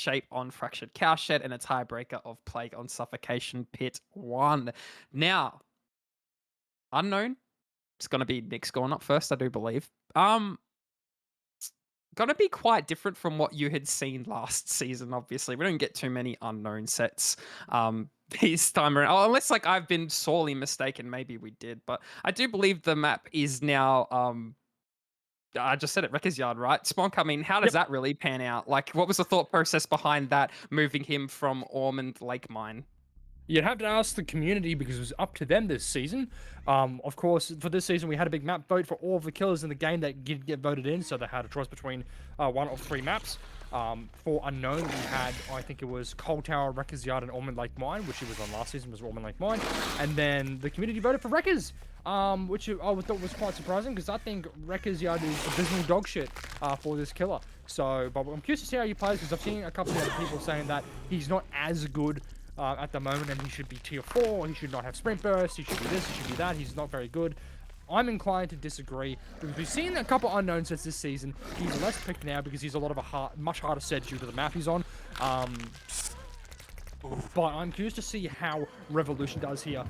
Shape on Fractured Cowshed, and a tiebreaker of Plague on Suffocation Pit 1. Now, unknown, it's going to be Nick's going up first, I do believe. Gonna be quite different from what you had seen last season, obviously. We don't get too many unknown sets this time around. Oh, unless like I've been sorely mistaken, maybe we did. But I do believe the map is now I just said it, Wrecker's Yard, right? Sponk, I mean, how does Yep. that really pan out? Like, what was the thought process behind that, moving him from Ormond Lake Mine? You'd have to ask the community because it was up to them this season. Of course, for this season, we had a big map vote for all of the killers in the game that did get voted in, so they had a choice between one of three maps. For Unknown, we had, I think it was Coal Tower, Wrecker's Yard, and Ormond Lake Mine, which it was on last season, was Ormond Lake Mine. And then the community voted for Wreckers, which I thought was quite surprising because I think Wrecker's Yard is abysmal dog shit for this killer. So, but I'm curious to see how he plays because I've seen a couple of other people saying that he's not as good at the moment, and he should be tier 4, he should not have sprint burst, he should be this, he should be that, he's not very good. I'm inclined to disagree, because we've seen a couple unknown sets this season. He's less picked now because he's a lot of much harder set due to the map he's on. But I'm curious to see how Revolution does here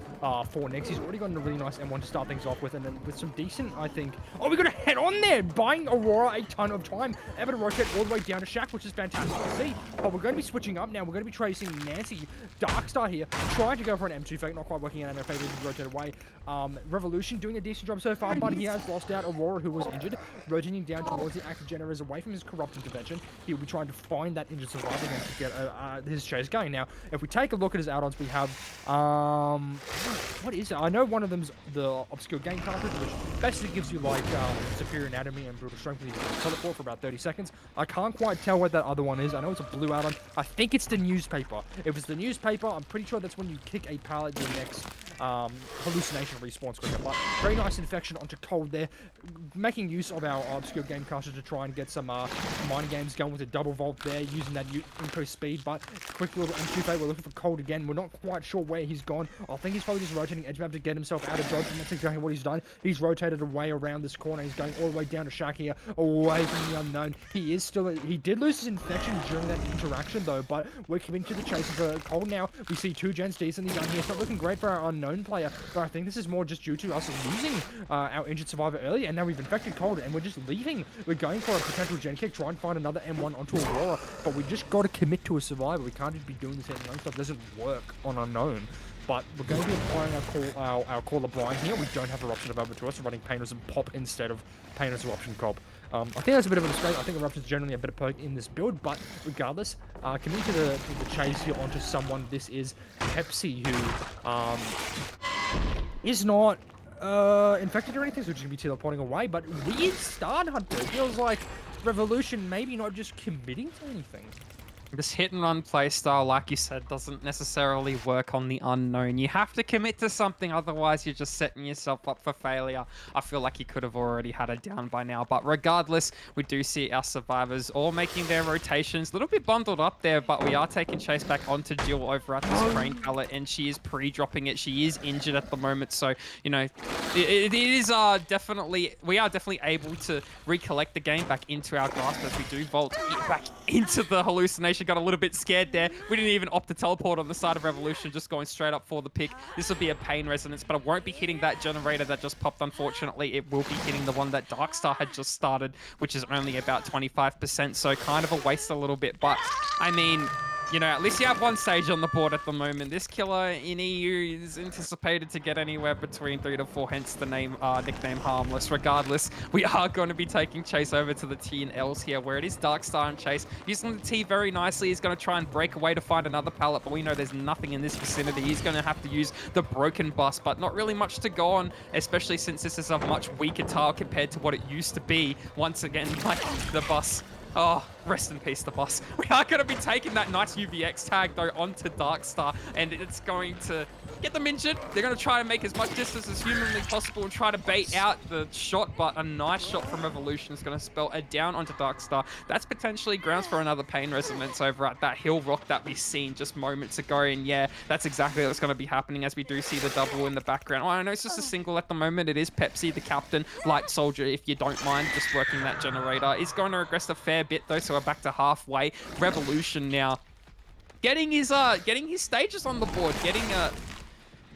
for next. He's already got a really nice M1 to start things off with, and then with some decent, I think... Oh, we got a head on there! Buying Aurora a ton of time. Able to rotate all the way down to Shaq, which is fantastic to see. But we're going to be switching up now. We're going to be tracing Nancy Darkstar here, trying to go for an M2 fake, not quite working out in their favor, he's rotated away. Revolution doing a decent job so far, but he has lost out Aurora, who was injured, rotating down towards the active generators away from his corrupt intervention. He'll be trying to find that injured survivor again to get his chase going. Now, if we take a look at his add-ons, we have, what is it? I know one of them's the Obscure Game cartridge, which basically gives you, like, superior anatomy and brutal strength with your teleport for about 30 seconds. I can't quite tell what that other one is. I know it's a blue add-on. I think it's the newspaper. If it's the newspaper, I'm pretty sure that's when you kick a pallet, your next hallucination respawns quicker. But very nice infection onto Cold there, making use of our Obscure Game cartridge to try and get some mind games going with a double vault there, using that increased speed. But quick little M2 fate, we're looking for Cold again. We're not quite sure where he's gone. I think he's probably just rotating edge map to get himself out of dodge, and that's exactly what he's done. He's rotated away around this corner. He's going all the way down to Shaq here, away from the unknown. He did lose his infection during that interaction though, but we're coming to the chase for Cold now. We see two gens decently done here. It's not looking great for our unknown player, but I think this is more just due to us losing our injured survivor earlier, and now we've infected Cold, and we're just leaving. We're going for a potential gen kick, try and find another M1 onto Aurora, but we just got to commit to a survivor. We can't just be doing this unknown stuff. It doesn't work on unknown. But we're going to be applying our caller Brian here. We don't have Eruption available to us. We're running Painter's and Pop instead of Painter's Eruption Cob. I think that's a bit of a mistake. I think Eruption's generally a better perk in this build, but regardless, coming to the chase here onto someone, this is Pepsi, who is not infected or anything, so just going to be teleporting away, but weird start, Hunter. It feels like Revolution maybe not just committing to anything. This hit and run playstyle, like you said, doesn't necessarily work on the unknown. You have to commit to something, otherwise you're just setting yourself up for failure. I feel like he could have already had it down by now, but regardless, we do see our survivors all making their rotations. A little bit bundled up there, but we are taking chase back onto Jill over at this crane pallet, and she is pre-dropping it. She is injured at the moment, so, you know, it is definitely, we are definitely able to recollect the game back into our grasp as we do vault back into the hallucination. Got a little bit scared there. We didn't even opt to teleport on the side of Revolution, just going straight up for the pick. This will be a pain resonance, but it won't be hitting that generator that just popped, unfortunately. It will be hitting the one that Darkstar had just started, which is only about 25%, so kind of a waste a little bit. But, I mean, you know, at least you have one stage on the board at the moment. This killer in EU is anticipated to get anywhere between 3 to 4, hence the name, nickname Harmless. Regardless, we are going to be taking Chase over to the T and Ls here, where it is Darkstar and Chase. Using the T very nicely, he's going to try and break away to find another pallet, but we know there's nothing in this vicinity. He's going to have to use the broken bus, but not really much to go on, especially since this is a much weaker tile compared to what it used to be. Once again, like the bus. Oh, rest in peace, the boss. We are going to be taking that nice UVX tag, though, onto Darkstar, and it's going to get them injured. They're going to try and make as much distance as humanly possible and try to bait out the shot, but a nice shot from Revolution is going to spell a down onto Darkstar. That's potentially grounds for another Pain Resonance over at that hill rock that we've seen just moments ago, and yeah, that's exactly what's going to be happening as we do see the double in the background. Oh, I know it's just a single at the moment. It is Pepsi, the captain. Light Soldier, if you don't mind just working that generator, is going to regress a fair bit though, so we're back to halfway. Revolution now getting his stages on the board,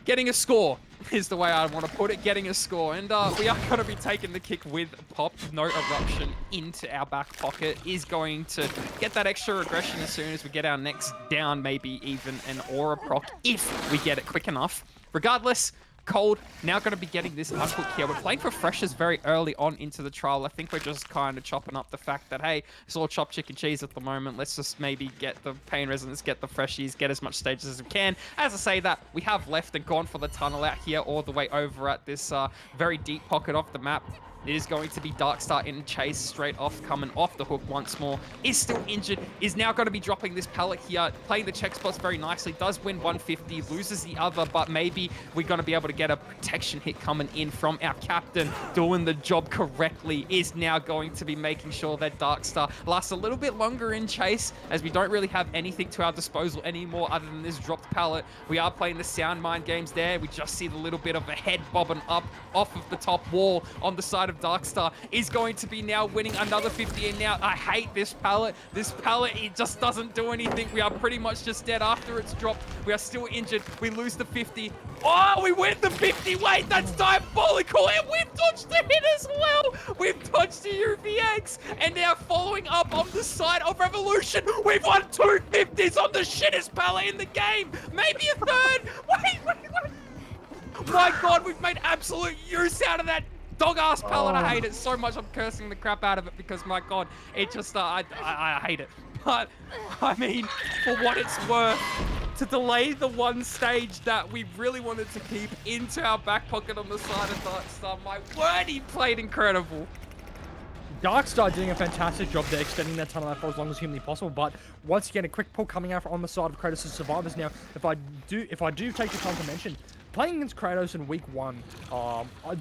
getting a score is the way I want to put it, getting a score. And we are going to be taking the kick with Pop. No Eruption into our back pocket is going to get that extra aggression as soon as we get our next down, maybe even an Aura proc if we get it quick enough. Regardless, Cold now going to be getting this unhook here. We're playing for freshers very early on into the trial. I think we're just kind of chopping up the fact that, hey, it's all chopped chicken cheese at the moment. Let's just maybe get the Pain Resonance, get the freshies, get as much stages as we can. As I say that, we have left and gone for the tunnel out here all the way over at this very deep pocket of the map. It is going to be Darkstar in chase straight off, coming off the hook once more. Is still injured, is now going to be dropping this pallet here, playing the check spots very nicely, does win 150, loses the other, but maybe we're going to be able to get a protection hit coming in from our captain, doing the job correctly, is now going to be making sure that Darkstar lasts a little bit longer in chase, as we don't really have anything to our disposal anymore other than this dropped pallet. We are playing the sound mind games there. We just see the little bit of a head bobbing up off of the top wall on the side of Darkstar, is going to be now winning another 50, and now I hate this pallet. This pallet, it just doesn't do anything. We are pretty much just dead after it's dropped. We are still injured. We lose the 50. Oh, we win the 50. Wait, that's diabolical. And we've dodged the hit as well. We've dodged the UVX. And now following up on the side of Revolution, we've won 2 50s on the shittest pallet in the game. Maybe a third. Wait. My God, we've made absolute use out of that dog-ass pallet. I hate it so much. I'm cursing the crap out of it because, my God, it just, I hate it. But, I mean, for what it's worth, to delay the one stage that we really wanted to keep into our back pocket on the side of Darkstar, my word, he played incredible. Darkstar doing a fantastic job there, extending that tunnel out for as long as humanly possible. But once again, a quick pull coming out on the side of Kratos' survivors. Now, if I do take the time to mention, playing against Kratos in week 1,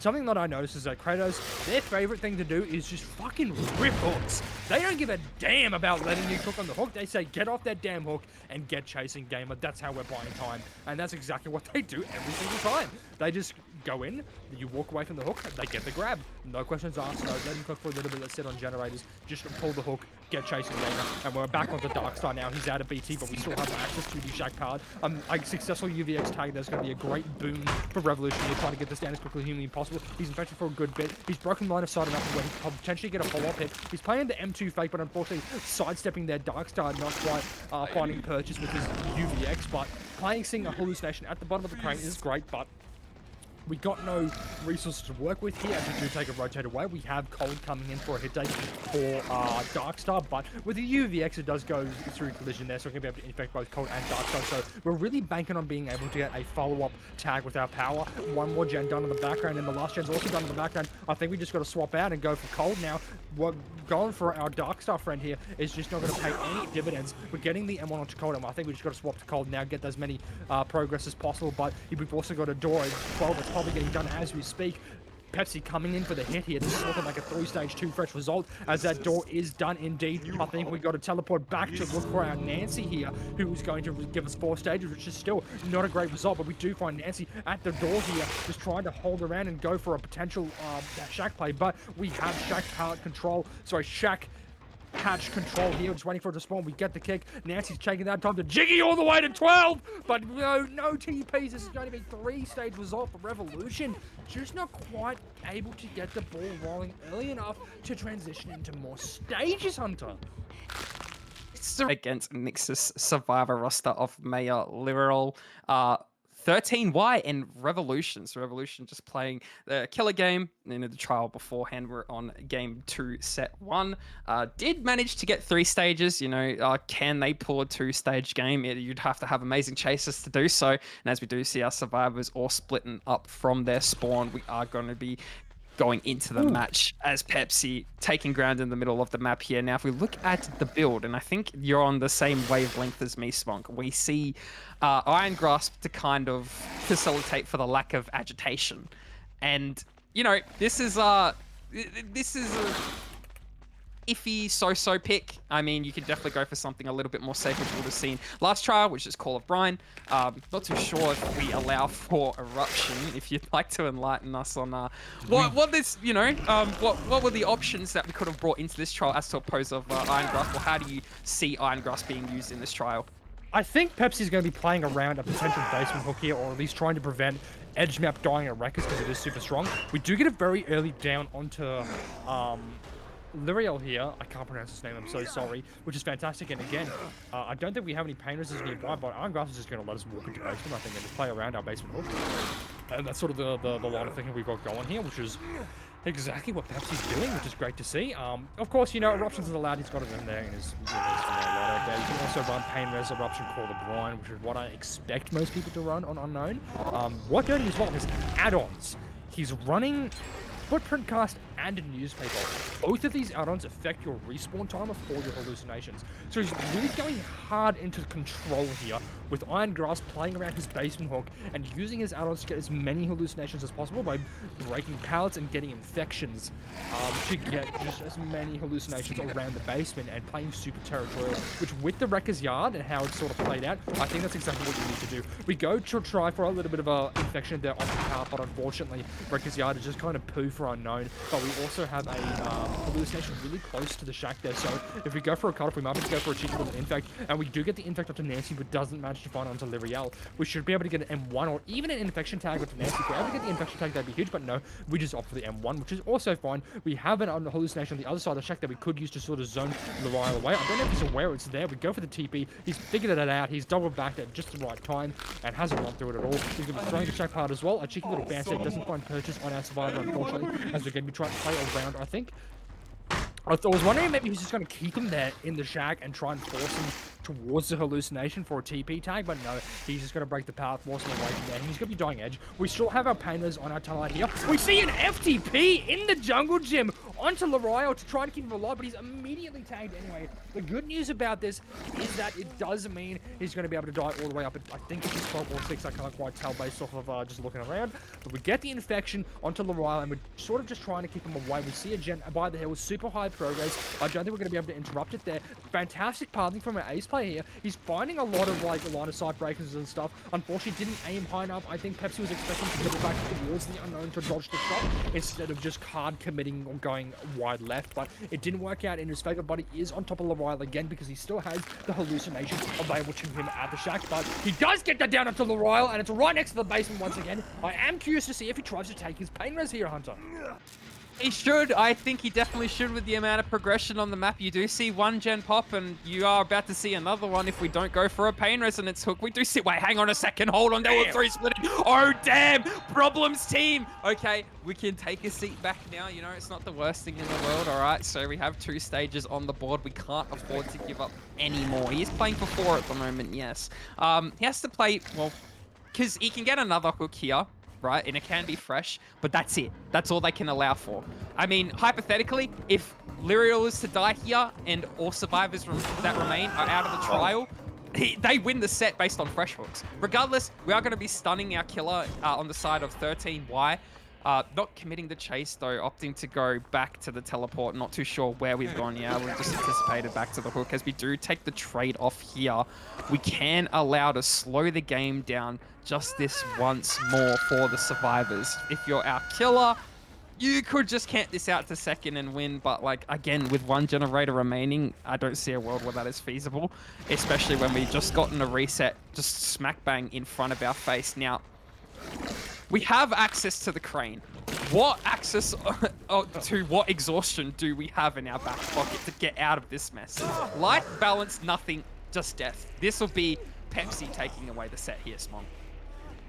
something that I noticed is that Kratos, their favorite thing to do is just fucking rip hooks. They don't give a damn about letting you cook on the hook. They say, get off that damn hook and get chasing, gamer. That's how we're buying time. And that's exactly what they do every single time. They just go in, you walk away from the hook, they get the grab. No questions asked, no, let him cook for a little bit, let's sit on generators, just pull the hook, get chasing gamer. And we're back onto Darkstar now. He's out of BT, but we still have access to the Shack Powered. A successful UVX tag, there's going to be a great boon for Revolution. They're trying to get this down as quickly as humanly possible. He's infected for a good bit. He's broken line of sight enough where he can potentially get a follow-up hit. He's playing the M2 fake, but unfortunately sidestepping their Darkstar, not quite finding purchase with his UVX, but seeing a hallucination at the bottom of the crane is great, but we got no resources to work with here as we do take a rotate away. We have Cold coming in for a hit take for Darkstar, but with the UVX it does go through collision there, so we're going to be able to infect both Cold and Darkstar. So we're really banking on being able to get a follow-up tag with our power. One more gen done in the background, and the last gen's also done in the background. I think we just got to swap out and go for Cold now. What going for our Darkstar friend here is just not going to pay any dividends. We're getting the M1 onto Cold, and I think we just got to swap to Cold now, get as many progress as possible, but we've also got a door at 12. It's probably getting done as we speak. Pepsi coming in for the hit here. This is looking like a 3-stage 2 fresh result as that door is done indeed. I think we got to teleport back to look for our Nancy here, who is going to give us 4 stages, which is still not a great result, but we do find Nancy at the door here, just trying to hold around and go for a potential Shack play, but we have Shack pallet control. Sorry, Shack hatch control here, just waiting for it to spawn. We get the kick. Nancy's taking that time to Jiggy all the way to 12, but no TPs. This is going to be 3-stage result for Revolution. Just not quite able to get the ball rolling early enough to transition into more stages, Hunter. Against Nix's survivor roster of Mayor Literal, 13Y and Revolution. So Revolution just playing the killer game in the trial beforehand. We're on game 2, set 1. Did manage to get 3 stages. You know, can they pull a 2-stage game? You'd have to have amazing chases to do so. And as we do see our survivors all splitting up from their spawn, we are going to be going into the match as Pepsi taking ground in the middle of the map here. Now, if we look at the build, and I think you're on the same wavelength as me, Spunk, we see Iron Grasp to kind of facilitate for the lack of agitation. And, you know, this is a iffy so-so pick. I mean, you could definitely go for something a little bit more safe, which we would have seen last trial, which is Call of Brine. Not too sure if we allow for Eruption. If you'd like to enlighten us on what this, you know, what were the options that we could have brought into this trial as to oppose of Iron Grasp, or how do you see Iron Grasp being used in this trial? I think Pepsi's going to be playing around a potential basement hook here, or at least trying to prevent Edge Map dying at Wreckers because it is super strong. We do get a very early down onto Lyriel here. I can't pronounce his name, I'm so sorry, which is fantastic. And again, I don't think we have any pain resistance nearby, but Iron Grasp is just going to let us walk into basement, I think, and just play around our basement hook. And that's sort of the line of thinking we've got going here, which is exactly what Pepsi's doing, which is great to see. Of course, you know, Eruptions is allowed. He's got it in there in his lot there. You can also run Pain Res, Eruption, Call the Brine, which is what I expect most people to run on Unknown. What Dirty as well is add-ons. He's running Footprint Cast and a Newspaper. Both of these add-ons affect your respawn timer for your hallucinations. So he's really going hard into control here with Iron Grasp playing around his basement hook and using his add-ons to get as many hallucinations as possible by breaking pallets and getting infections to get just as many hallucinations around the basement and playing super territorial, which with the Wrecker's Yard and how it's sort of played out, I think that's exactly what you need to do. We go to try for a little bit of a infection there on the pallet, but unfortunately Wrecker's Yard is just kind of poo for Unknown, but we also have a hallucination really close to the shack there, so if we go for a cutoff, we might be able to go for a cheeky little infect, and we do get the infect onto Nancy, but doesn't manage to find onto Lyriel. We should be able to get an M1 or even an infection tag onto Nancy. If we're able to get the infection tag, that'd be huge, but no, we just opt for the M1, which is also fine. We have an hallucination on the other side of the shack that we could use to sort of zone Lyriel away. I don't know if he's aware it's there. We go for the TP. He's figured it out. He's double backed at just the right time and hasn't run through it at all. He's going to be throwing the shack part as well. A cheeky little bounce there. Doesn't find purchase on our survivor, unfortunately, as we're going to be trying to play around, I think. I was wondering maybe he's just going to keep him there in the shack and try and force him towards the hallucination for a TP tag, but no, he's just going to break the path, force him away from there. He's going to be dying Edge. We still have our painters on our tunnel here. We see an FTP in the jungle gym onto Lyriel to try to keep him alive, but he's immediately tagged anyway. The good news about this is that it does mean he's going to be able to die all the way up. I think it's 12 or 6, I can't quite tell based off of just looking around. But we get the infection onto Lyriel, and we're sort of just trying to keep him away. We see a gen by the hill with super high progress. I don't think we're going to be able to interrupt it there. Fantastic pathing from our ace player here. He's finding a lot of like line of sight breakers and stuff. Unfortunately, didn't aim high enough. I think Pepsi was expecting to get it back towards the Unknown to dodge the shot instead of just hard committing or going wide left. But it didn't work out in his favor. But he is on top of Lyriel again because he still has the hallucination available to him at the shack. But he does get that down onto Lyriel, and it's right next to the basement once again. I am curious to see if he tries to take his pain res here, Hunter. He should. I think he definitely should with the amount of progression on the map. You do see one gen pop, and you are about to see another one if we don't go for a pain resonance hook. We do see... Wait, hang on a second. Hold on. There were 3 splitting. Oh, damn. Problems, team. Okay, we can take a seat back now. You know, it's not the worst thing in the world, all right? So we have 2 stages on the board. We can't afford to give up any more. He is playing for 4 at the moment, yes. He has to play... Well, because he can get another hook here, right? And it can be fresh, but that's it. That's all they can allow for. I mean, hypothetically, if Lyriel is to die here and all survivors that remain are out of the trial, they win the set based on fresh hooks. Regardless, we are going to be stunning our killer on the side of 13Y. Not committing the chase though, opting to go back to the teleport. Not too sure where we've gone. Yeah, we've just anticipated back to the hook. As we do take the trade off here, we can allow to slow the game down just this once more for the survivors. If you're our killer, you could just camp this out to second and win, but like, again, with 1 generator remaining, I don't see a world where that is feasible, especially when we just gotten a reset just smack bang in front of our face. Now, we have access to the crane. What access to what exhaustion do we have in our back pocket to get out of this mess? Life, balance, nothing, just death. This will be Pepsi taking away the set here, Smong.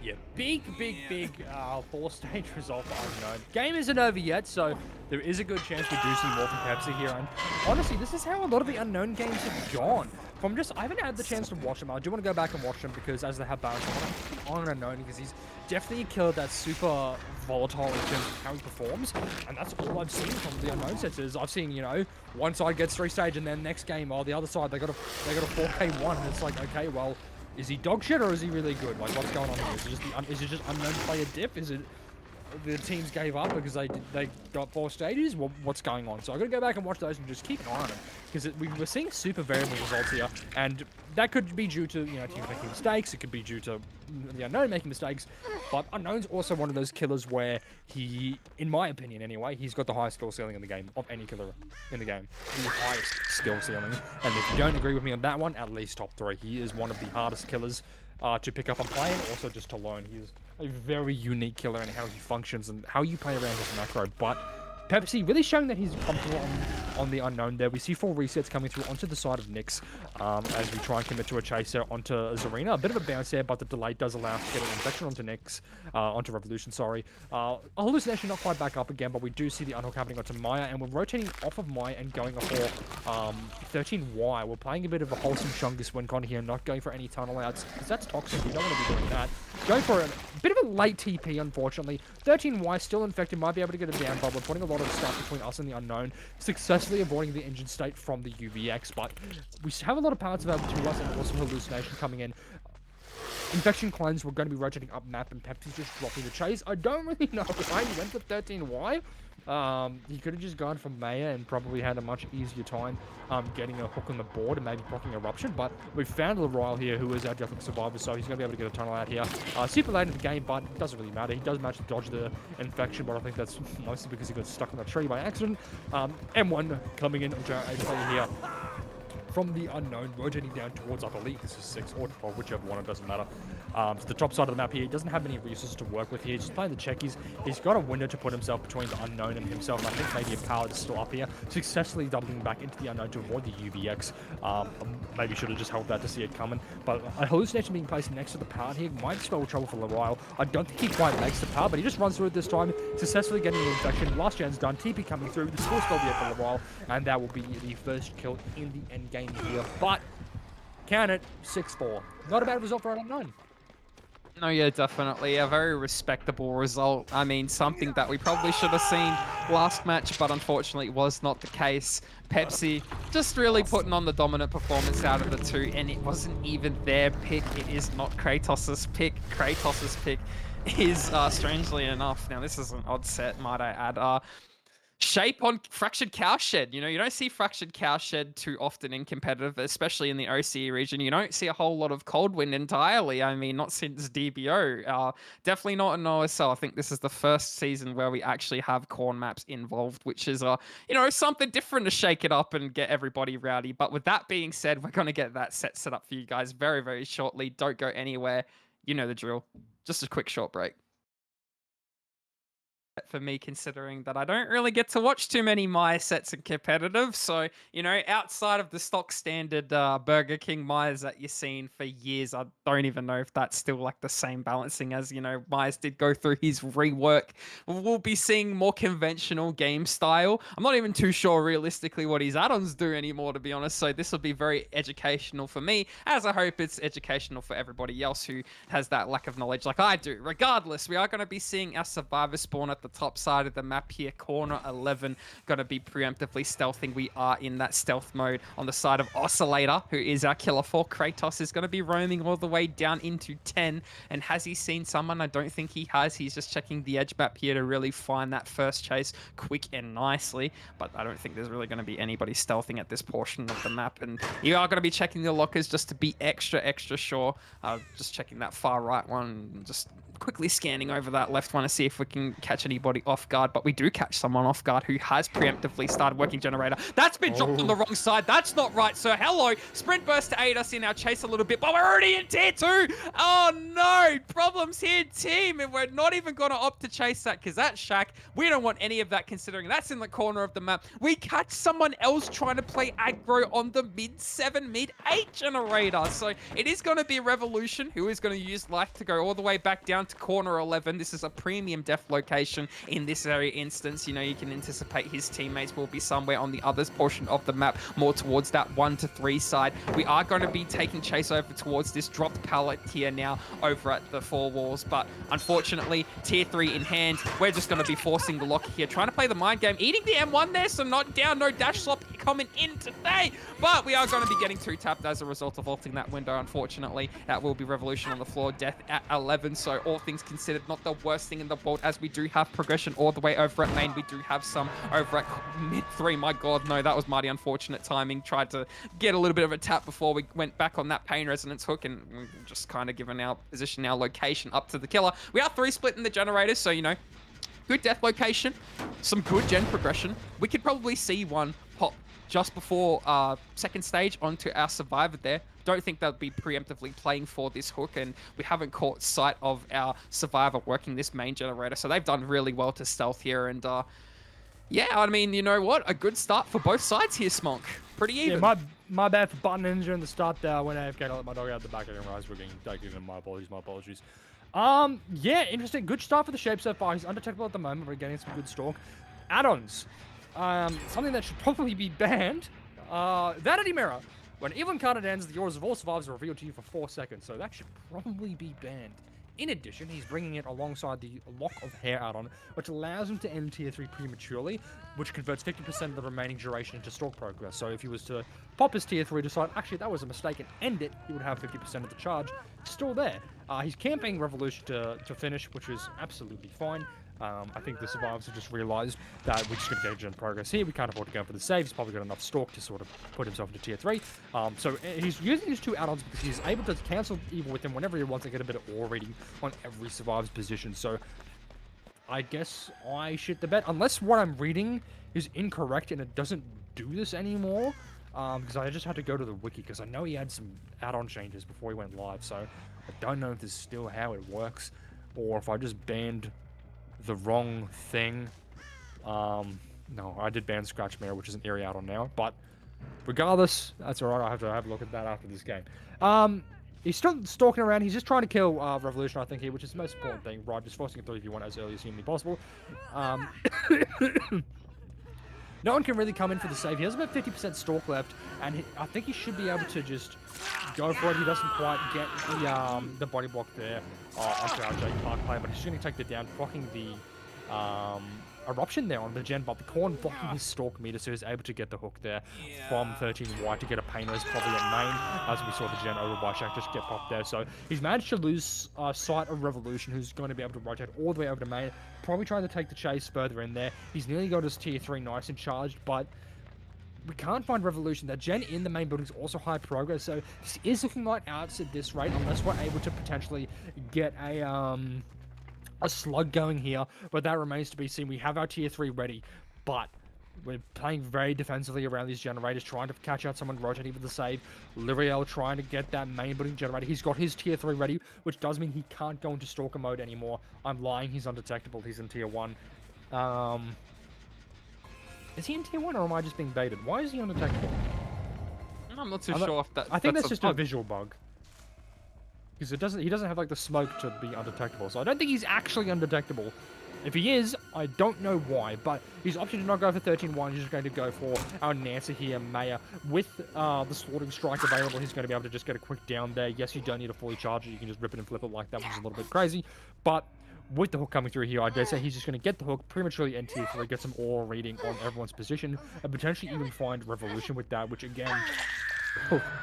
Yeah, big 4-stage result for Unknown. Game isn't over yet, so there is a good chance we do see more from Pepsi here. And honestly, this is how a lot of the Unknown games have gone. I haven't had the chance to watch him. I do want to go back and watch him because as they have Baron, I want to keep on and unknown because he's definitely a killer that's super volatile in terms of how he performs, and that's all I've seen from the unknown sets. Is I've seen, you know, one side gets 3 stage and then next game, the other side they got a 4K1, and it's like, okay, well, is he dog shit or is he really good? Like, what's going on here? Is it just unknown player dip? Is it the teams gave up because they got 4 stages? Well, what's going on? So I'm gonna go back and watch those and just keep an eye on them because we were seeing super variable results here, and that could be due to, you know, teams making mistakes. It could be due to the unknown making mistakes, but unknown's also one of those killers where he, in my opinion anyway, he's got the highest skill ceiling in the game of any killer in the game. The highest skill ceiling, and if you don't agree with me on that one, at least top 3. He is one of the hardest killers to pick up and play, and also just to learn. He is a very unique killer in how he functions and how you play around his macro. But Pepsi really showing that he's comfortable on the unknown there. We see 4 resets coming through onto the side of Nyx as we try and commit to a chaser onto Zarina. A bit of a bounce there, but the delay does allow us to get an infection onto Nyx, onto Revolution, sorry. A hallucination not quite back up again, but we do see the unhook happening onto Maya, and we're rotating off of Maya and going for 13Y. We're playing a bit of a wholesome Chungus win con here, not going for any tunnel outs, because that's toxic. We don't want to be doing that. Going for a bit of a late TP, unfortunately. 13Y still infected, might be able to get a down, but we're putting a lot of stuff between us and the unknown, successfully avoiding the engine state from the UVX, but we have a lot of pallets available to us and also hallucination coming in. Infection cleanse, we're going to be rotating up map, and Pepsi's just dropping the chase. I don't really know why he went for 13Y. He could have just gone for Maya and probably had a much easier time getting a hook on the board and maybe blocking Eruption, but we've found Royal here, who is our Deathlock Survivor, so he's going to be able to get a tunnel out here. Super late in the game, but it doesn't really matter. He does manage to dodge the infection, but I think that's mostly because he got stuck on the tree by accident. M1 coming in, which I play here from the unknown, rotating down towards, I believe this is 6 or 12, whichever one, it doesn't matter. To the top side of the map here, he doesn't have any resources to work with here, just playing the checkies. He's got a window to put himself between the unknown and himself, and I think maybe a pallet is still up here, successfully doubling back into the unknown to avoid the UVX. Maybe should have just held that to see it coming, but a hallucination being placed next to the pallet here might spell trouble for Larile. I don't think he quite makes the pallet, but he just runs through it this time, successfully getting the infection. Last gen's done, TP coming through, the score still be up for Larile, and that will be the first kill in the end game here, but count it, 6-4. Not a bad result for unknown. No, yeah, definitely. A very respectable result. I mean, something that we probably should have seen last match, but unfortunately was not the case. Pepsi just really putting on the dominant performance out of the 2, and it wasn't even their pick. It is not Kratos' pick. Kratos' pick is, strangely enough, now this is an odd set, might I add, Shape on Fractured Cowshed. You know, you don't see Fractured Cowshed too often in competitive, especially in the OCE region. You don't see a whole lot of Cold Wind entirely. I mean, not since DBO. Definitely not in OSL. I think this is the first season where we actually have corn maps involved, which is, you know, something different to shake it up and get everybody rowdy. But with that being said, we're going to get that set up for you guys very, very shortly. Don't go anywhere. You know the drill. Just a quick short break. For me, considering that I don't really get to watch too many Maya sets in competitive. So, you know, outside of the stock standard Burger King Mayas that you've seen for years, I don't even know if that's still like the same balancing as, you know, Myers did go through his rework. We'll be seeing more conventional game style. I'm not even too sure realistically what his add-ons do anymore, to be honest. So this will be very educational for me, as I hope it's educational for everybody else who has that lack of knowledge like I do. Regardless, we are going to be seeing our survivor spawn at the top side of the map here, corner 11, going to be preemptively stealthing. We are in that stealth mode on the side of Oscillator, who is our killer 4. Kratos is going to be roaming all the way down into 10, and has he seen someone? I don't think he has. He's just checking the edge map here to really find that first chase quick and nicely, but I don't think there's really going to be anybody stealthing at this portion of the map, and you are going to be checking the lockers just to be extra sure. Just checking that far right one, just quickly scanning over that left one to see if we can catch anybody off guard, but we do catch someone off guard who has preemptively started working generator. That's been dropped on the wrong side. That's not right, so hello. Sprint burst to aid us in our chase a little bit, but we're already in tier 2. Oh no, problems here, team, and we're not even going to opt to chase that because that's Shaq. We don't want any of that considering that's in the corner of the map. We catch someone else trying to play aggro on the mid-7, mid-8 generator, so it is going to be Revolution who is going to use life to go all the way back down down to corner 11. This is a premium def location in this very instance. You know, you can anticipate his teammates will be somewhere on the other portion of the map, more towards that 1 to 3 side. We are going to be taking chase over towards this dropped pallet here now over at the 4 walls, but unfortunately, tier 3 in hand. We're just going to be forcing the lock here, trying to play the mind game, eating the M1 there, so not down, no dash swap coming in today, but we are going to be getting 2-tapped as a result of ulting that window, unfortunately. That will be Revolution on the floor, death at 11, so all things considered, not the worst thing in the world, as we do have progression all the way over at main. We do have some over at mid 3. My god, no, that was mighty unfortunate timing. Tried to get a little bit of a tap before we went back on that pain resonance hook, and we're just kind of given our position, our location up to the killer. We are 3-splitting the generators, so, you know, good death location, some good gen progression. We could probably see one pop just before second stage onto our survivor there. Don't think they'll be preemptively playing for this hook, and we haven't caught sight of our survivor working this main generator, so they've done really well to stealth here. And yeah, I mean, you know what, a good start for both sides here, Smonk. Pretty even. Yeah, my bad for button ninja in the start there. When AFK, I let my dog out the back. I didn't realize we're getting taken in. My apologies. Yeah, interesting. Good start for the shape so far. He's undetectable at the moment. We're getting some good stalk. Add-ons. Something that should probably be banned. Vanity Mirror. When Evelyn card ends, the auras of all survivors are revealed to you for 4 seconds, so that should probably be banned. In addition, he's bringing it alongside the Lock of Hair add-on, which allows him to end tier 3 prematurely, which converts 50% of the remaining duration into stalk progress. So if he was to pop his tier 3, decide, actually, that was a mistake, and end it, he would have 50% of the charge still there. He's camping Revolution to finish, which is absolutely fine. I think the survivors have just realized that we're just going to get gen progress here. We can't afford to go for the save. He's probably got enough stalk to sort of put himself into tier 3. So he's using his 2 add-ons because he's able to cancel evil with him whenever he wants and get a bit of aura reading on every survivor's position. So I guess I shit the bed. Unless what I'm reading is incorrect and it doesn't do this anymore. Because I just had to go to the wiki because I know he had some add-on changes before he went live. So I don't know if this is still how it works or if I just banned the wrong thing. No, I did ban Scratch Mirror, which is an area add-on now, but regardless, that's alright. I have to have a look at that after this game. He's still stalking around. He's just trying to kill Revolution, I think, here, which is the most important thing, right? Just forcing a 3v1 as early as humanly possible. No one can really come in for the save. He has about 50% stalk left, and I think he should be able to just go for it. He doesn't quite get the body block there onto our Jake Park player, but he's going to take it down, blocking the eruption there on the gen, but the corn blocking his stalk meter, so he's able to get the hook there from 13 white to get a pain res probably at main, as we saw the gen over by Shaq just get popped there. So he's managed to lose sight of Revolution, who's going to be able to rotate all the way over to main, probably trying to take the chase further in there. He's nearly got his tier 3 nice and charged, but we can't find Revolution. That gen in the main building is also high progress, so this is looking like outs at this rate, unless we're able to potentially get a slug going here, but that remains to be seen. We have our tier 3 ready, but we're playing very defensively around these generators, trying to catch out someone rotating for the save. Liriel trying to get that main building generator. He's got his tier 3 ready, which does mean he can't go into stalker mode anymore. I'm lying, he's undetectable. He's in tier 1. Is he in tier 1 or am I just being baited? Why is he undetectable? I'm not too sure if that. I think that's just a visual bug. Because he doesn't have like the smoke to be undetectable, so I don't think he's actually undetectable. If he is, I don't know why, but he's opting to not go for 13-1. He's just going to go for our Nancy here, Maya. With the Slaughtering Strike available, he's going to be able to just get a quick down there. Yes, you don't need to fully charge it. You can just rip it and flip it like that, which is a little bit crazy. But with the hook coming through here, I dare say he's just going to get the hook, prematurely end tier 3, get some aura reading on everyone's position, and potentially even find Revolution with that, which again,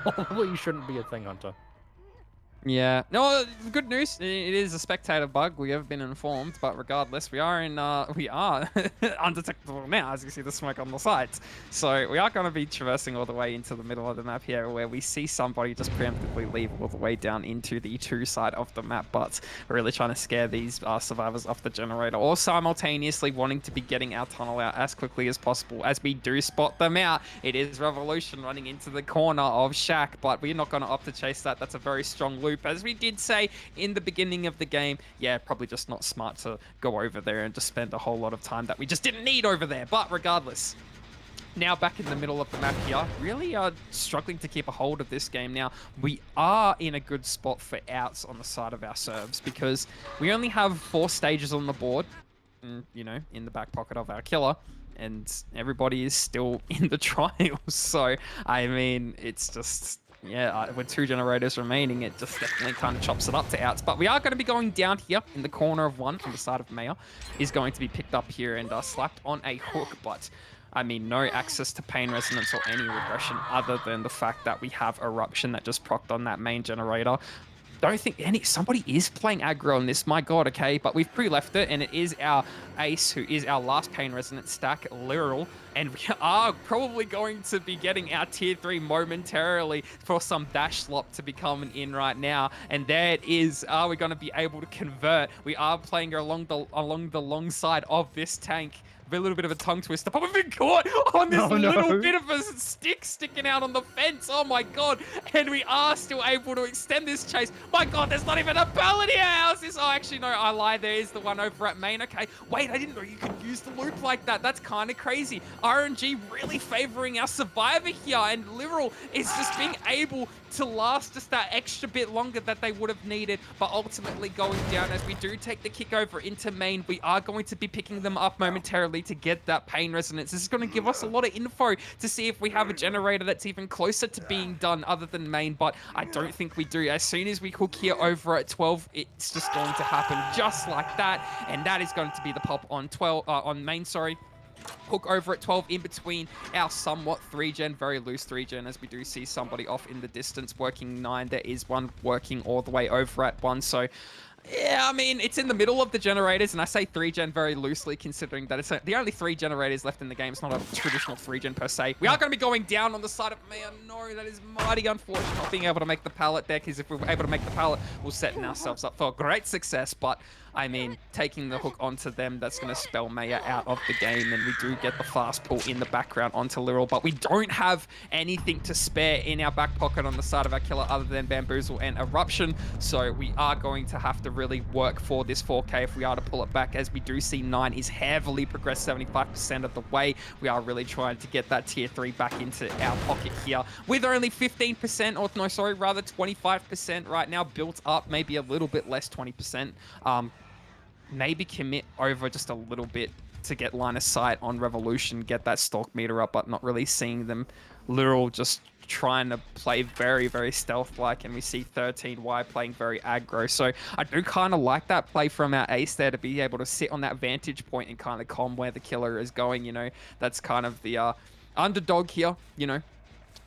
probably shouldn't be a thing, Hunter. Yeah. No, good news. It is a spectator bug. We have been informed, but regardless, we are undetectable now, as you see the smoke on the sides. So we are going to be traversing all the way into the middle of the map here, where we see somebody just preemptively leave all the way down into the 2 side of the map. But we're really trying to scare these survivors off the generator, or simultaneously wanting to be getting our tunnel out as quickly as possible. As we do spot them out, it is Revolution running into the corner of Shaq, but we're not going to opt to chase that. That's a very strong loop. As we did say in the beginning of the game, yeah, probably just not smart to go over there and just spend a whole lot of time that we just didn't need over there. But regardless, now back in the middle of the map here, really struggling to keep a hold of this game. Now, we are in a good spot for outs on the side of our serves because we only have 4 stages on the board, you know, in the back pocket of our killer, and everybody is still in the trials. So, I mean, it's just... yeah, with 2 generators remaining, it just definitely kind of chops it up to outs. But we are going to be going down here in the corner of one on the side of Maya. Is going to be picked up here and slapped on a hook, but... I mean, no access to pain resonance or any regression other than the fact that we have eruption that just procced on that main generator. Don't think somebody is playing aggro on this, my god, okay, but we've pre-left it, and it is our ace who is our last pain resonance stack, Literal, and we are probably going to be getting our tier 3 momentarily for some dash slop to be coming in right now, and there it is. Are we going to be able to convert? We are playing along the long side of this tank. A little bit of a tongue twister, but we've been caught on this little bit of a stick sticking out on the fence. Oh my god. And we are still able to extend this chase. My god, there's not even a pallet here. How's this? Oh, actually, no, I lied. There is the one over at main. Okay, wait, I didn't know you could use the loop like that. That's kind of crazy. RNG really favoring our survivor here, and Literal is just being able to last just that extra bit longer that they would have needed, but ultimately going down as we do take the kick over into main. We are going to be picking them up momentarily to get that pain resonance. This is going to give us a lot of info to see if we have a generator that's even closer to being done other than main, but I don't think we do. As soon as we hook here over at 12, it's just going to happen just like that, and that is going to be the pop on 12 on main, sorry. Hook over at 12 in between our somewhat 3-gen, very loose 3-gen, as we do see somebody off in the distance working 9. There is one working all the way over at 1, so yeah, I mean, it's in the middle of the generators, and I say 3-gen very loosely considering that it's the only 3 generators left in the game. It's not a traditional 3-gen per se. We are going to be going down on the side of man. No, that is mighty unfortunate not being able to make the pallet there, because if we were able to make the pallet, we'll set ourselves up for great success, but I mean, taking the hook onto them, that's going to spell Maya out of the game, and we do get the fast pull in the background onto Literal, but we don't have anything to spare in our back pocket on the side of our killer other than Bamboozle and Eruption, so we are going to have to really work for this 4K if we are to pull it back, as we do see 9 is heavily progressed 75% of the way. We are really trying to get that tier 3 back into our pocket here, with only 15%, or no, sorry, rather 25% right now built up, maybe a little bit less, 20%. Maybe commit over just a little bit to get line of sight on Revolution, get that stalk meter up, but not really seeing them. Literal just trying to play very, very stealth-like, and we see 13Y playing very aggro. So I do kind of like that play from our ace there to be able to sit on that vantage point and kind of calm where the killer is going, you know. That's kind of the underdog here, you know.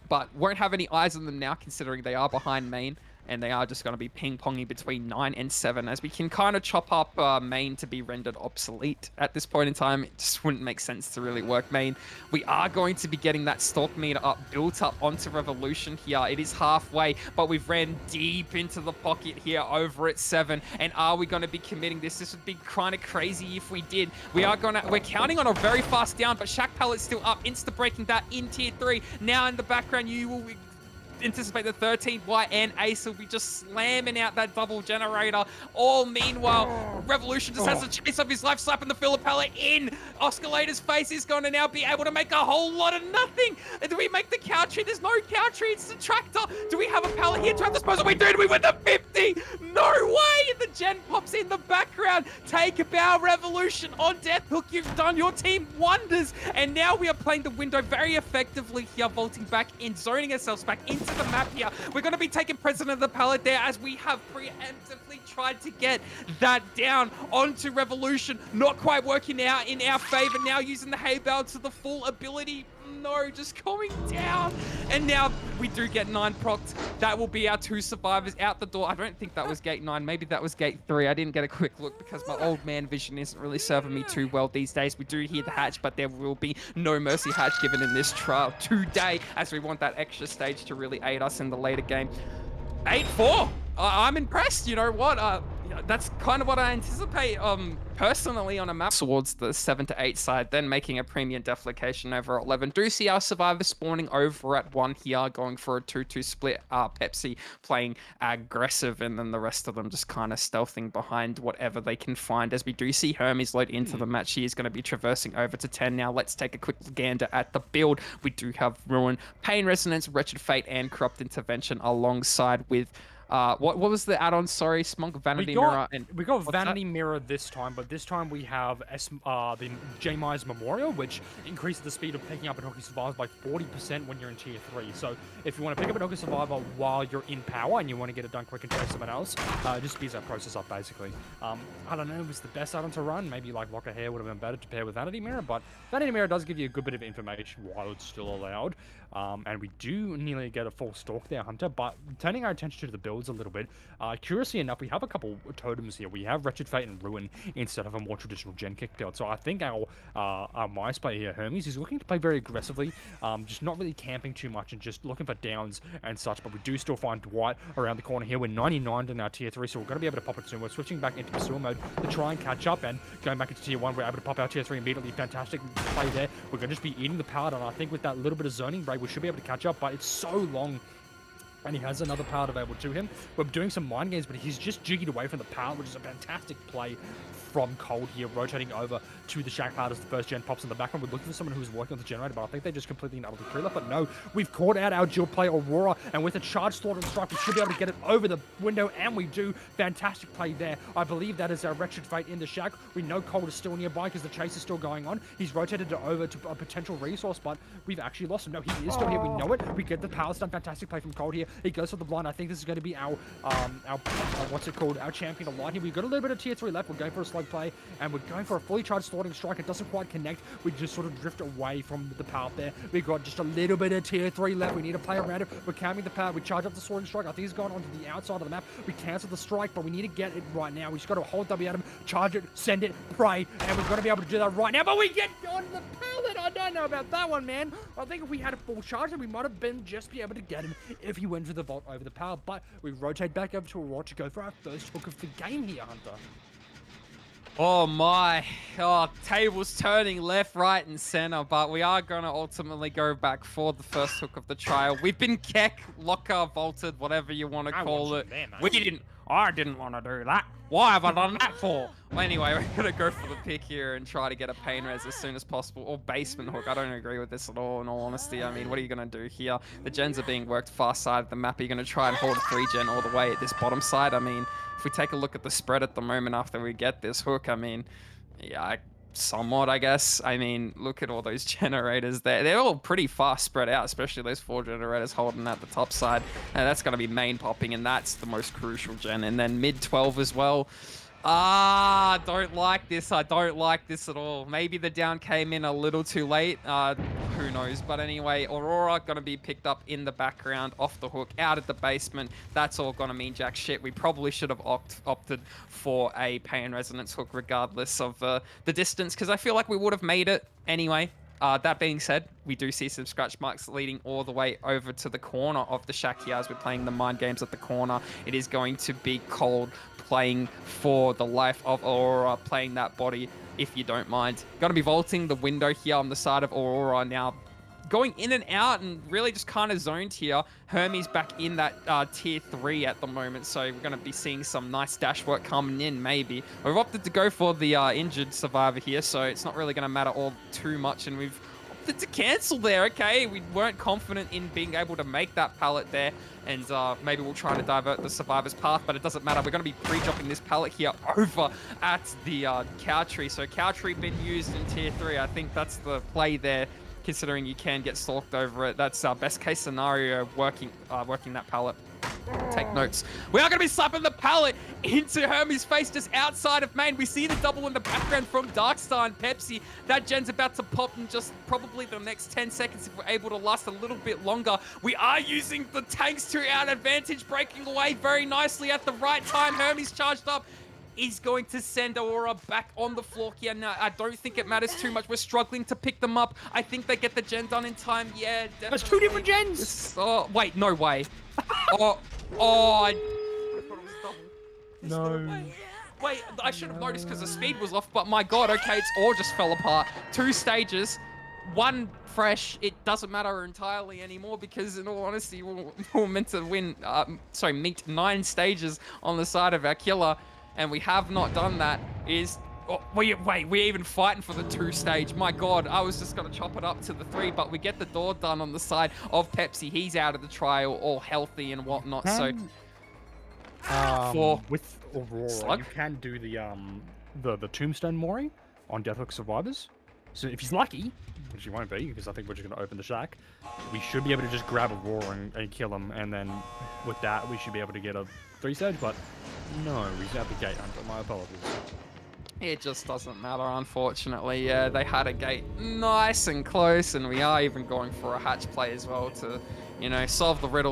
But won't have any eyes on them now, considering they are behind main, and they are just going to be ping-ponging between 9 and 7, as we can kind of chop up main to be rendered obsolete at this point in time. It just wouldn't make sense to really work main. We are going to be getting that stalk meter up, built up onto Revolution here. It is halfway, but we've ran deep into the pocket here over at 7, and are we going to be committing this? This would be kind of crazy if we did. We're counting on a very fast down, but Shack Pallet's still up, insta-breaking that in tier 3. Now in the background, you will anticipate the 13Y and Ace will be just slamming out that double generator. All meanwhile, Revolution just has a chase of his life, slapping the filler pallet in. Oscillator's face is going to now be able to make a whole lot of nothing. Do we make the cow tree? There's no cow tree. It's the tractor. Do we have a pallet here to have disposal? We do. We win the 50. No way. The gen pops in the background. Take a bow, Revolution on death hook. You've done your team wonders. And now we are playing the window very effectively here, vaulting back in, zoning ourselves back into the map here. We're going to be taking President of the Pallet there, as we have preemptively tried to get that down onto Revolution. Not quite working out in our favor. Now using the hay bale to the full ability. No, just going down. And now we do get 9 procced. That will be our 2 survivors out the door. I don't think that was gate 9. Maybe that was gate 3. I didn't get a quick look because my old man vision isn't really serving me too well these days. We do hear the hatch, but there will be no mercy hatch given in this trial today, as we want that extra stage to really aid us in the later game. 8-4. I'm impressed. You know what? Yeah, that's kind of what I anticipate, personally on a map towards the 7 to 8 side, then making a premium deflecation over 11. Do see our survivors spawning over at 1 here, going for a 2-2 split. Pepsi playing aggressive, and then the rest of them just kind of stealthing behind whatever they can find. As we do see Hermes load into the match, he is going to be traversing over to 10 now. Let's take a quick gander at the build. We do have Ruin, Pain Resonance, Wretched Fate, and Corrupt Intervention alongside with what was the add-on? Sorry, Smunk, Vanity Mirror, and we got what's Vanity that? Mirror this time, but this time we have the J-Myers Memorial, which increases the speed of picking up an Hockey Survivor by 40% when you're in Tier 3. So if you want to pick up an Hockey Survivor while you're in power and you want to get it done quick and chase someone else, it just speeds that process up, basically. I don't know if it was the best add-on to run. Maybe like Lock of Hair would have been better to pair with Vanity Mirror, but Vanity Mirror does give you a good bit of information while it's still allowed. And we do nearly get a full stalk there, Hunter, but turning our attention to the builds a little bit, curiously enough, we have a couple totems here. We have Wretched Fate and Ruin instead of a more traditional Gen Kick build. So I think our Mice player here, Hermes, is looking to play very aggressively, just not really camping too much and just looking for downs and such. But we do still find Dwight around the corner here. We're 99 in our Tier 3, so we're going to be able to pop it soon. We're switching back into pursuer mode to try and catch up, and going back into Tier 1, we're able to pop our Tier 3 immediately. Fantastic play there. We're going to just be eating the pallet, and I think with that little bit of zoning break, we should be able to catch up, but it's so long. And he has another pallet available to him. We're doing some mind games, but he's just jiggied away from the pallet, which is a fantastic play from Cold here, rotating over to the Shack pallet as the first gen pops in the background. We're looking for someone who's working on the generator, but I think they just completely and utterly creel up. But no, we've caught out our dual play Aurora, and with a charge slaughter and strike, we should be able to get it over the window, and we do. Fantastic play there. I believe that is our Wretched Fate in the Shack. We know Cold is still nearby because the chase is still going on. He's rotated it over to a potential resource, but we've actually lost him. No, he is still here. We know it. We get the pallet stun. Fantastic play from Cold here. He goes for the blind. I think this is going to be our what's it called? Our champion of light here. We've got a little bit of Tier 3 left. We're going for a slug play, and we're going for a fully charged slaughtering strike. It doesn't quite connect. We just sort of drift away from the pallet there. We've got just a little bit of Tier 3 left. We need to play around it. We're camping the pallet. We charge up the slaughtering strike. I think he's gone onto the outside of the map. We cancel the strike, but we need to get it right now. We just got to hold W at him, charge it, send it, pray, and we've got to be able to do that right now. But we get on the pallet. I don't know about that one, man. I think if we had a full charge, then we might have been just be able to get him if he went for the vault over the pallet. But we rotate back over to Aurora to go for our first hook of the game here, Hunter. Oh my, tables turning left, right, and center, but we are going to ultimately go back for the first hook of the trial. We've been keck, locker, vaulted, whatever you want to call it. I didn't want to do that. Why have I done that for? Well, anyway, we're going to go for the pick here and try to get a pain res as soon as possible. Or basement hook. I don't agree with this at all, in all honesty. I mean, what are you going to do here? The gens are being worked far side of the map. Are you going to try and hold a 3-gen all the way at this bottom side? I mean, if we take a look at the spread at the moment after we get this hook, I mean, yeah, somewhat, I guess. I mean, look at all those generators there. They're all pretty fast spread out, especially those 4 generators holding at the top side. And that's going to be main popping, and that's the most crucial gen. And then mid 12 as well. Don't like this. I don't like this at all. Maybe the down came in a little too late. Who knows? But anyway, Aurora going to be picked up in the background, off the hook, out at the basement. That's all going to mean jack shit. We probably should have opted for a pain resonance hook regardless of the distance, because I feel like we would have made it anyway. That being said, we do see some scratch marks leading all the way over to the corner of the shack here as we're playing the mind games at the corner. It is going to be Cold playing for the life of Aurora, playing that body, if you don't mind. Going to be vaulting the window here on the side of Aurora now. Going in and out and really just kind of zoned here. Hermes back in that Tier 3 at the moment, so we're going to be seeing some nice dash work coming in, maybe. We've opted to go for the injured survivor here, so it's not really going to matter all too much, and we've opted to cancel there, okay? We weren't confident in being able to make that pallet there, and maybe we'll try to divert the survivor's path, but it doesn't matter. We're going to be pre-dropping this pallet here over at the cow tree. So cow tree been used in Tier 3. I think that's the play there, considering you can get stalked over it. That's our best case scenario, working that pallet. Take notes. We are going to be slapping the pallet into Hermes' face just outside of main. We see the double in the background from Darkstar and Pepsi. That gen's about to pop in just probably the next 10 seconds if we're able to last a little bit longer. We are using the tanks to our advantage, breaking away very nicely at the right time. Hermes charged up. Is going to send Aurora back on the floor here. Now, I don't think it matters too much. We're struggling to pick them up. I think they get the gen done in time. Yeah, definitely. There's 2 different gens! Oh, wait, no way. I thought it was double. No. Wait, I should have noticed because the speed was off, but my god, okay, it's all just fell apart. 2 stages, 1 fresh. It doesn't matter entirely anymore because, in all honesty, we're meant to win, meet 9 stages on the side of our killer, and we have not done that. We're even fighting for the 2 stage. My god, I was just gonna chop it up to the 3, but we get the door done on the side of Pepsi. He's out of the trial, all healthy and whatnot, so... For with Aurora, Slug? you can do the Tombstone Mori on Deathhook Survivors. So if he's lucky, which he won't be, because I think we're just going to open the shack, we should be able to just grab Aurora and kill him, and then with that, we should be able to get a 3-stage, but no, he's out the gate, Hunter. My apologies. It just doesn't matter, unfortunately. Yeah, they had a gate nice and close, and we are even going for a hatch play as well to, solve the riddle.